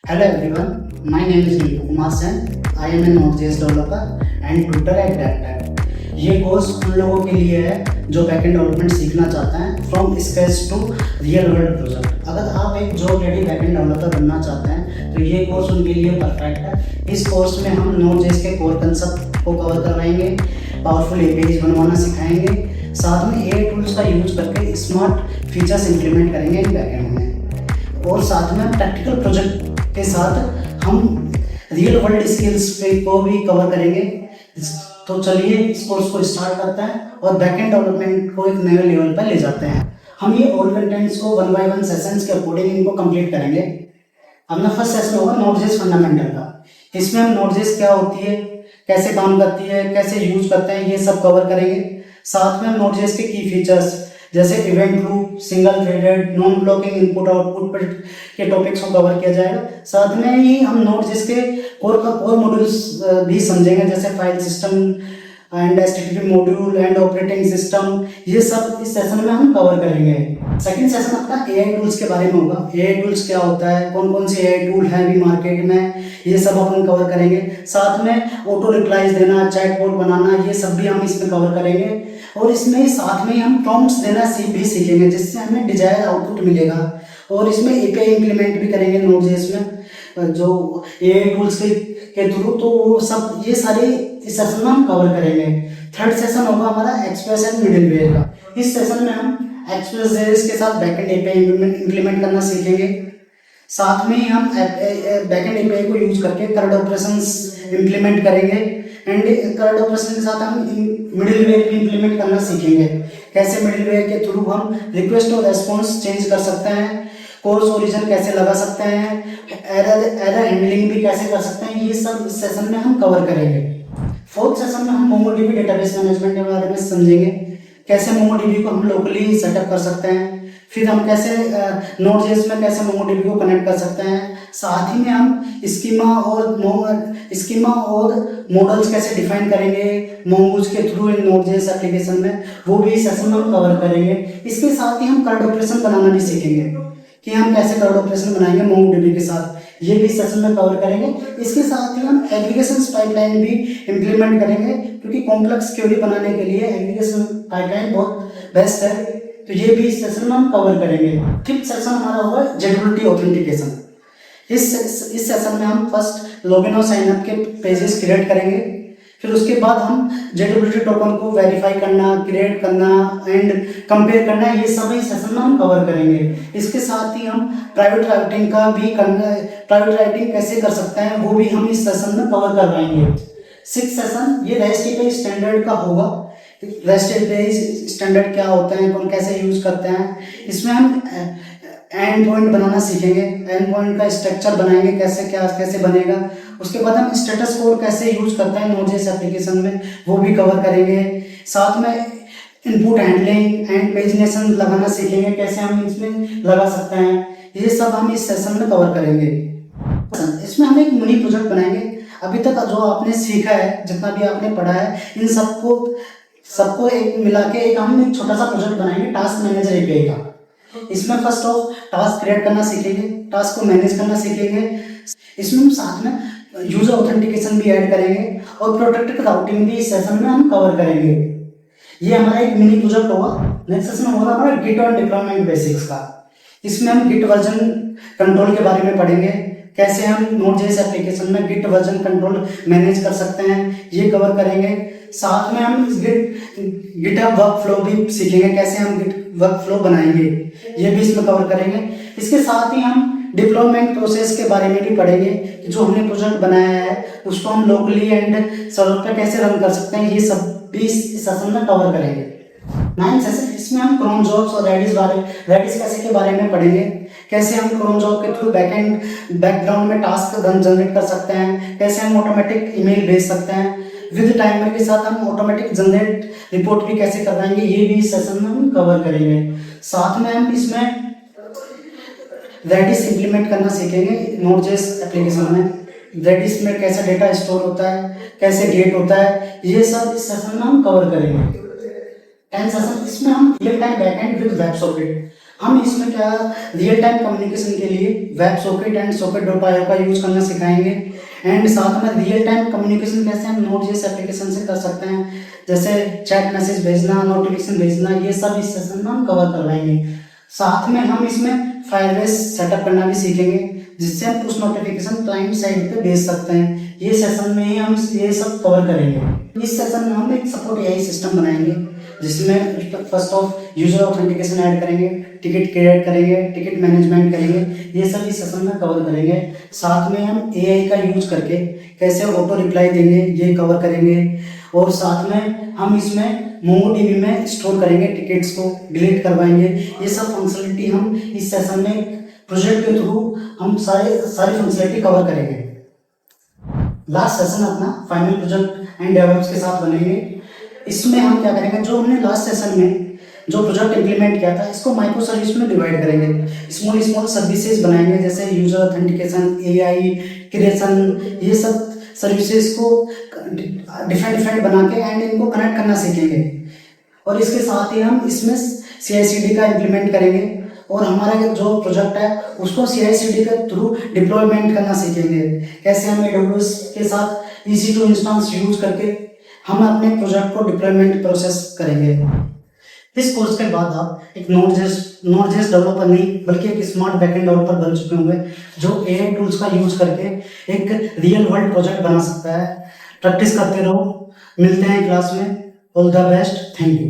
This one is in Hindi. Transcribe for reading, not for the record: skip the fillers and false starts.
Hello everyone, my name is Ninku Kumar Sen. I am a Node.js developer and tutor at GrabTech. ये कोर्स उन लोगों के लिए है जो बैकएंड डेवलपमेंट सीखना चाहते हैं from scratch to real world project. अगर आप एक जॉब रेडी बैकएंड डेवलपर बनना चाहते हैं तो ये कोर्स उनके लिए परफेक्ट है। इस कोर्स में हम Node.js के कोर कंसेप्ट को कवर करवाएंगे, पावरफुल एपीआईज बनवाना सिखाएंगे, साथ में एआई टूल्स का यूज करके स्मार्ट फीचर्स इंप्लीमेंट करेंगे इन बैकएंड में, और साथ में प्रैक्टिकल प्रोजेक्ट के साथ हम रियल वर्ल्ड स्किल्स पे को भी कवर करेंगे। तो चलिए इस कोर्स को स्टार्ट करते हैं और बैकएंड डेवलपमेंट को एक नए लेवल पर ले जाते हैं। हम ये ऑल कंटेंट्स को 1 by 1 सेशंस के अकॉर्डिंग इनको कंप्लीट करेंगे। अपना फर्स्ट सेशन होगा Node.js फंडामेंटल का। इसमें हम Node.js क्या होती है, कैसे काम करती है, कैसे यूज करते हैं, ये सब कवर करेंगे। साथ में हम Node.js के की फीचर्स जैसे event loop, single threaded, non blocking input output पर के टॉपिक्स को कवर किया जाएगा। साथ में ही हम Node.js के कोर मॉड्यूल्स भी समझेंगे, जैसे file system and HTTP module and operating system. ये सब इस सेशन में हम कवर करेंगे। सेकंड सेशन अपना एआई टूल्स के बारे में होगा। एआई टूल्स क्या होता है, कौन कौन से एआई टूल हैं अभी मार्केट में, ये सब अपन कवर करेंगे। साथ में ऑटो रिप्लाईज देना, चैटबॉट बनाना, ये सब भी हम इसमें कवर करेंगे। और इसमें साथ में हम प्रॉम्प्ट्स देना भी सीखेंगे, जिससे हमें डिजायर्ड आउटपुट मिलेगा। और इसमें एपीआई इंप्लीमेंट भी करेंगे Node.js में जो एआई टूल्स के थ्रू। तो वो सब ये सारे इस सेशन में हम कवर करेंगे। थर्ड सेशन होगा हमारा एक्सप्रेस एंड मिडिलवेयर का। इस सेशन में हम एक्सप्रेस के साथ बैकएंड एपीआई इंप्लीमेंट करना सीखेंगे। साथ में ही हम बैकएंड एपीआई को यूज करके करंट ऑपरेशंस इंप्लीमेंट करेंगे एंड करंट ऑपरेशन के साथ हम मिडिलवेयर भी इंप्लीमेंट करना सीखेंगे। कैसे मिडिलवेयर के थ्रू हम रिक्वेस्ट और रेस्पॉन्स चेंज कर सकते हैं, कोर्स ओरिजिन कैसे लगा सकते हैं, एरर हैंडलिंग भी कैसे कर सकते हैं, ये सब इस सेशन में हम कवर करेंगे। फोर्थ सेशन में हम मोंगोडीबी डेटाबेस मैनेजमेंट के बारे में समझेंगे, कैसे मोंगोडीबी को हम लोकली सेटअप कर सकते हैं, फिर हम कैसे Node.js में कैसे मोंगोडीबी को कनेक्ट कर सकते हैं। साथ ही में हम स्कीमा और मॉडल्स कैसे डिफाइन करेंगे मोंगूज के थ्रू इन Node.js एप्लीकेशन में, वो भी इस सेशन में हम कवर करेंगे। इसके साथ ही हम करंट ऑपरेशन बनाना भी सीखेंगे कि हम कैसे करंट ऑपरेशन बनाएंगे MongoDB के साथ, ये भी सेशन में कवर करेंगे। इसके साथ ही हम एग्रीगेशन पाइपलाइन भी इंप्लीमेंट करेंगे, क्योंकि कॉम्प्लेक्स क्वेरी बनाने के लिए एग्रीगेशन पाइपलाइन बहुत बेस्ट है। तो ये भी इस सेशन में हम कवर करेंगे। फिफ्थ सेशन हमारा होगा जेडब्ल्यूटी ऑथेंटिकेशन। इस सेशन में हम फर्स्ट लॉगिन और साइन अप के पेजेस क्रिएट करेंगे, फिर उसके बाद हम जेडब्ल्यूटी टोकन को वेरीफाई करना, क्रिएट करना एंड कंपेयर करना, ये सब इस सेशन में हम कवर करेंगे। इसके साथ ही हम प्राइवेट राउटिंग का भी करना, प्राइवेट राउटिंग कैसे कर सकते हैं वो भी हम इस सेशन में कवर करवाएंगे। सिक्स सेशन ये रेस्ट एपीआई स्टैंडर्ड का होगा। रेस्ट एपीआई स्टैंडर्ड क्या होता है, कौन कैसे यूज करते हैं, इसमें हम एंड पॉइंट बनाना सीखेंगे। एंड पॉइंट का स्ट्रक्चर बनाएंगे, कैसे बनेगा। उसके बाद हम स्टेटस कोड कैसे यूज करते हैं Node.js एप्लीकेशन में, वो भी कवर करेंगे। साथ में इनपुट हैंडलिंग एंड पेजिनेशन लगाना सीखेंगे, कैसे हम इसमें लगा सकते हैं। ये सब हम इस सेशन में कवर करेंगे। इसमें हम एक मिनी प्रोजेक्ट बनाएंगे। अभी तक जो आपने सीखा है, जितना भी आपने पढ़ा है, इन सबको एक मिला के हम एक छोटा सा प्रोजेक्ट बनाएंगे टास्क मैनेजर एपीआई का। इसमें फर्स्ट ऑफ टास्क क्रिएट करना सीखेंगे, टास्क को मैनेज करना सीखेंगे। इसमें हम साथ में यूजर ऑथेंटिकेशन भी ऐड करेंगे और प्रोटेक्टेड राउटिंग भी इस सेशन में हम कवर करेंगे। ये हमारा एक मिनी प्रोजेक्ट होगा। नेक्स्ट सेशन होगा हमारा गिट और डिप्लॉयमेंट बेसिक्स का। इसमें हम गिट वर्जन कंट्रोल के बारे में पढ़ेंगे, कैसे हम Node.js एप्लीकेशन में गिट वर्जन कंट्रोल मैनेज कर सकते हैं, ये कवर करेंगे। साथ में हम गिटहब वर्क फ्लो भी सीखेंगे, कैसे हम गिट वर्क फ्लो बनाएंगे, ये भी इसमें कवर करेंगे। इसके साथ ही हम डिप्लॉयमेंट प्रोसेस के बारे में भी पढ़ेंगे कि जो हमने प्रोजेक्ट बनाया है उसको हम लोकली एंड सर्वर पे कैसे रन कर सकते हैं, ये सब भी इस सेशन में कवर करेंगे। नाइन्थ सेशन, इसमें हम क्रोम जॉब्स और रेडिस कैसे के बारे में पढ़ेंगे, कैसे हम क्रोम जॉब के थ्रू बैकग्राउंड में टास्क जनरेट कर सकते हैं, कैसे हम ऑटोमेटिक ईमेल भेज सकते हैं, विद टाइमर के साथ हम ऑटोमेटिक जनरेट रिपोर्ट भी कैसे करवाएंगे, ये भी इस सेशन में हम कवर करेंगे। साथ में हम इसमें रेडिस इंप्लीमेंट करना सीखेंगे Node.js एप्लीकेशन में। रेडिस में कैसे डेटा स्टोर होता है, कैसे गेट होता है, ये सब इस सेशन में हम कवर करेंगे। 10 सेशन, इसमें हम real time backend with web socket हम इसमें क्या रियल टाइम कम्युनिकेशन के लिए वेब सॉकेट एंड socket.io का यूज करना सिखाएंगे। एंड साथ में रियल टाइम कम्युनिकेशन कैसे हम Node.js एप्लीकेशन से कर सकते हैं, जैसे चैट मैसेज भेजना, नोटिफिकेशन भेजना, ये सब इस सेशन में हम कवर करवाएंगे। साथ में हम इसमें फायरबेस सेटअप करना भी सीखेंगे, जिससे हम पुश नोटिफिकेशन क्लाइंट साइड पे भेज सकते हैं। ये सेशन में ही हम ये सब कवर करेंगे। इस सेशन में हम एक सपोर्ट एआई सिस्टम बनाएंगे, जिसमें first of user authentication add करेंगे, टिकट क्रिएट करेंगे, टिकट मैनेजमेंट करेंगे, ये सब इस सेशन में कवर करेंगे। साथ में हम एआई का यूज करके कैसे ऑटो रिप्लाई देंगे ये कवर करेंगे। और साथ में हम इसमें मोंगोडीबी में स्टोर करेंगे, टिकट्स को डिलीट करवाएंगे। ये सब फंक्शनलिटी हम इस सेशन में प्रोजेक्ट के थ्रू हम सारी फंक्शनलिटी कवर करेंगे। लास्ट सेशन अपना फाइनल प्रोजेक्ट एंड डेवलप्स के साथ बनेंगे। इसमें हम क्या करेंगे, जो हमने लास्ट सेशन में जो प्रोजेक्ट इंप्लीमेंट किया था, इसको माइक्रो सर्विस में डिवाइड करेंगे। स्मॉल सर्विसेज बनाएंगे, जैसे यूजर ऑथेंटिकेशन, एआई क्रिएशन, ये सब सर्विसेज को डिफरेंट बना के एंड इनको कनेक्ट करना सीखेंगे। और इसके साथ ही हम इसमें CI/CD का इम्प्लीमेंट करेंगे और हमारा जो प्रोजेक्ट है उसको CI/CD के थ्रू डिप्लॉयमेंट करना सीखेंगे। कैसे हम AWS के साथ EC2 इंस्टेंस यूज करके हम अपने प्रोजेक्ट को डिप्लॉयमेंट प्रोसेस करेंगे। इस कोर्स के बाद आप एक Node.js डेवलपर नहीं बल्कि एक स्मार्ट बैकएंड डेवलपर बन चुके होंगे, जो AI टूल्स का यूज करके एक रियल वर्ल्ड प्रोजेक्ट बना सकता है। प्रैक्टिस करते रहो, मिलते हैं क्लास में। All the best, thank you.